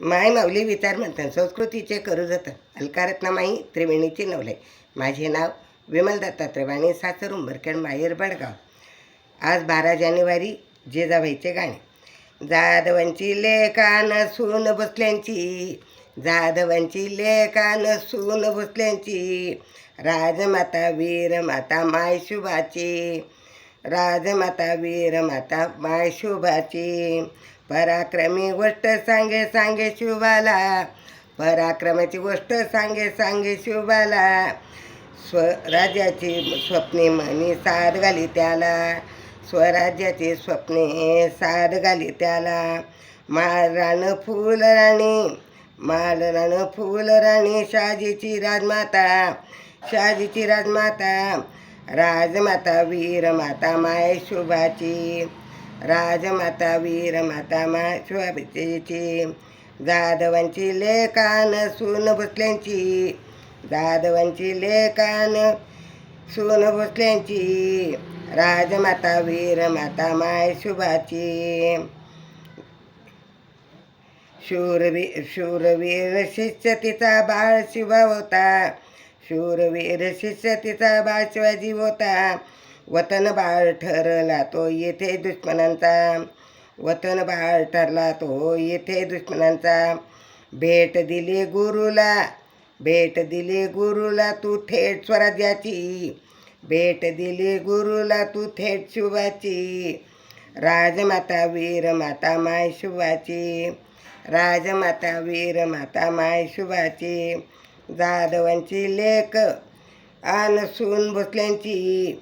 माय माऊली विचार म्हणतात संस्कृतीचे करू जातं अलकारत्ना माई त्रिवेणीची नवले. माझे नाव विमल दत्तात्रय वाणी, सासर उंबरखेड, माहेर बडगाव. आज 12 जानेवारी जिजाबाईचे गाणे. जाधवांची लेकान सून बसल्यांची, जाधवांची लेकान सून बसल्यांची, राजमाता वीर माता माय शुभाची, राजमाता वीर माता माय शुभाची. पराक्रमी गोष्ट सांगे सांगे शुभाला, पराक्रमाची गोष्ट सांगे सांगे शुभाला. स्वराज्याची स्वप्ने म्हणी साथ घाली त्याला, स्वराज्याची स्वप्ने साथ घाली त्याला. माळरान फुलराणी, माळरान फुलराणी, शहाजीची राजमाता, शहाजीची राजमाता, राजमाता वीर माता माय शुभाची, राजमाता वीर माता माय शुभाची. जाधवांची लेकान सून बसल्यांची, जाधवांची लेकान सून बसल्यांची, राजमाता वीर माता माय शुभाची. शूरवीर शिष्य तिचा बाळ शिवा होता, शूरवीर शिष्य तिचा बाळ शिवाजी होता. वतन बाळ ठरला तो येथे दुश्मनांचा, वतन बाळ ठरला तो येथे दुश्मनांचा. भेट दिली गुरुला, भेट दिली गुरुला तू थेट स्वराज्याची, भेट दिली गुरुला तू थेट शुभाची. राजमाता वीर माता माय शुभाची, राजमाता वीर माता माय शुभाची. जाधवांची लेक आन सून बसल्यांची,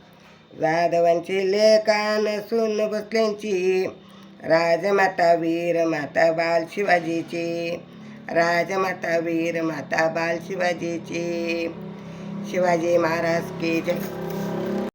जाधवांची लेकान सून बसल्यांची, राजमाता वीर माता बाल शिवाजीची, राजमाता वीर माता बाल शिवाजीची. शिवाजी महाराज की जय.